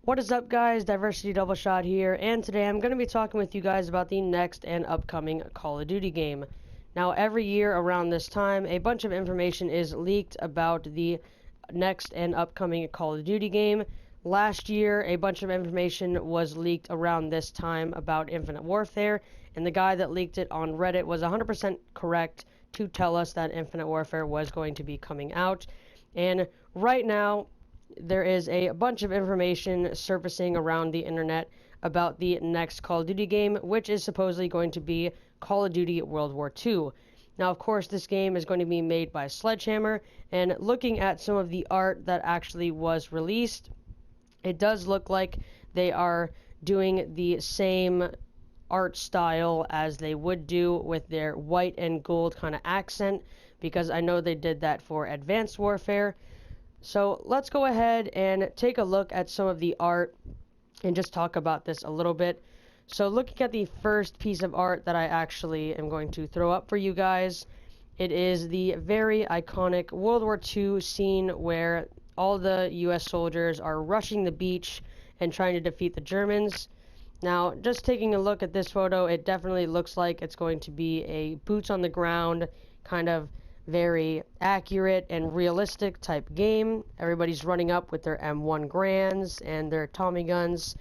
What is up, guys? Diversity Double Shot here, and today I'm going to be talking with you guys about the next and upcoming Call of Duty game. Now, every year around this time, a bunch of information is leaked about the next and upcoming Call of Duty game. Last year, a bunch of information was leaked around this time about Infinite Warfare, and the guy that leaked it on Reddit was 100% correct to tell us that Infinite Warfare was going to be coming out. And right now, there is a bunch of information surfacing around the internet about the next Call of Duty game, which is supposedly going to be Call of Duty World War II. Now, of course, this game is going to be made by Sledgehammer, and looking at some of the art that actually was released, it does look like they are doing the same art style as they would do with their white and gold kind of accent, because I know they did that for Advanced Warfare. So let's go ahead and take a look at some of the art and just talk about this a little bit. So looking at the first piece of art that I actually am going to throw up for you guys, it is the very iconic World War II scene where all the US soldiers are rushing the beach and trying to defeat the Germans. Now, just taking a look at this photo, it definitely looks like it's going to be a boots on the ground kind of very accurate and realistic type game. Everybody's running up with their M1 Grands and their Tommy guns,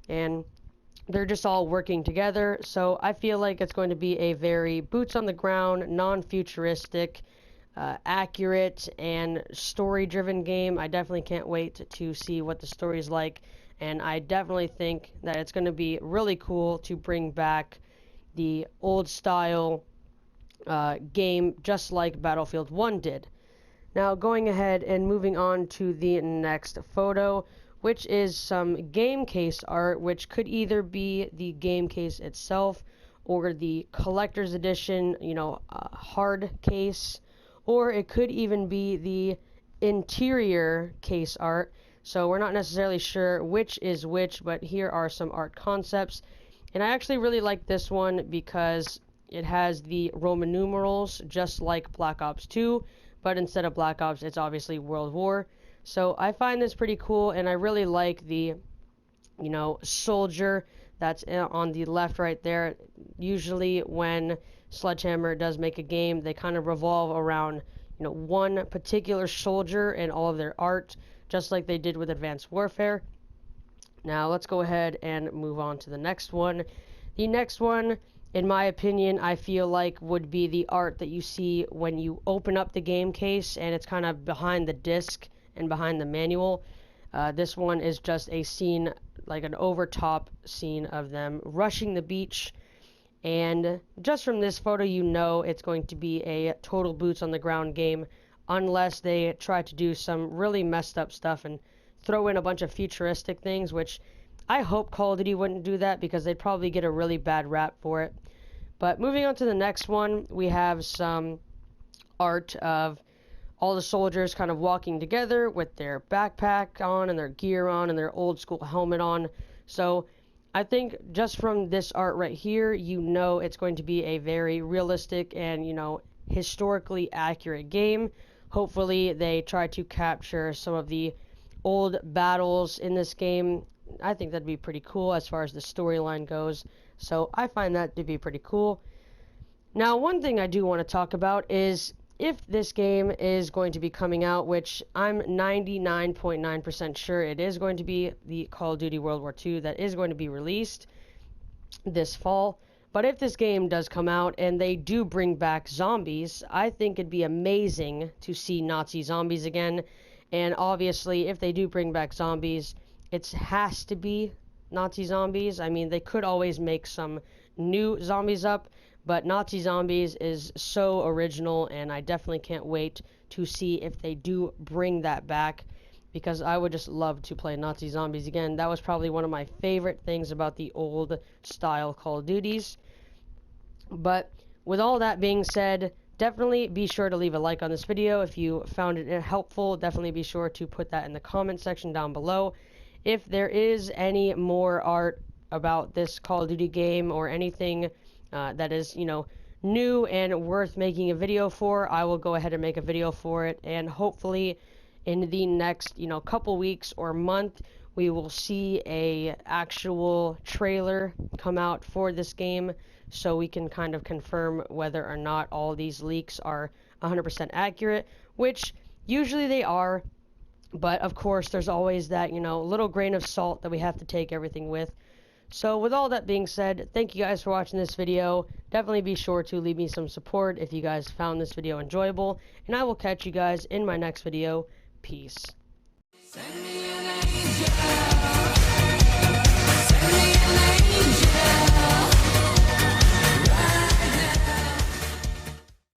and they're just all working together. So I feel like it's going to be a very boots on the ground, non-futuristic, accurate, and story-driven game. I definitely can't wait to see what the story is like, and I definitely think that it's going to be really cool to bring back the old style game, just like Battlefield 1 did. Now, going ahead and moving on to the next photo, which is some game case art, which could either be the game case itself or the collector's edition, hard case, or it could even be the interior case art. So we're not necessarily sure which is which, but here are some art concepts. And I actually really like this one because it has the Roman numerals, just like Black Ops 2, but instead of Black Ops, it's obviously World War. So I find this pretty cool, and I really like the, soldier that's on the left right there. Usually when Sledgehammer does make a game, they kind of revolve around, one particular soldier in all of their art, just like they did with Advanced Warfare. Now let's go ahead and move on to the next one. The next one, in my opinion, I feel like would be the art that you see when you open up the game case, and it's kind of behind the disc and behind the manual. This one is just a scene, like an over-top scene of them rushing the beach, and just from this photo it's going to be a total boots on the ground game, unless they try to do some really messed up stuff and throw in a bunch of futuristic things, which I hope Call of Duty wouldn't do that because they'd probably get a really bad rap for it. But moving on to the next one, we have some art of all the soldiers kind of walking together with their backpack on and their gear on and their old school helmet on. So I think just from this art right here, it's going to be a very realistic and, historically accurate game. Hopefully they try to capture some of the old battles in this game. I think that'd be pretty cool as far as the storyline goes. So I find that to be pretty cool. Now, one thing I do want to talk about is if this game is going to be coming out, which I'm 99.9% sure it is going to be the Call of Duty World War II that is going to be released this fall. But if this game does come out and they do bring back zombies, I think it'd be amazing to see Nazi zombies again. And obviously, if they do bring back zombies, it has to be Nazi zombies. I mean, they could always make some new zombies up, but Nazi zombies is so original, and I definitely can't wait to see if they do bring that back, because I would just love to play Nazi zombies again. That was probably one of my favorite things about the old style Call of Duties. But with all that being said, definitely be sure to leave a like on this video. If you found it helpful, definitely be sure to put that in the comment section down below. If there is any more art about this Call of Duty game or anything that is, new and worth making a video for, I will go ahead and make a video for it. And hopefully in the next, couple weeks or month, we will see a actual trailer come out for this game, so we can kind of confirm whether or not all these leaks are 100% accurate, which usually they are, but of course there's always that, little grain of salt that we have to take everything with. So with all that being said, thank you guys for watching this video. Definitely be sure to leave me some support if you guys found this video enjoyable, and I will catch you guys in my next video. Peace. Send me an angel. Send me an angel.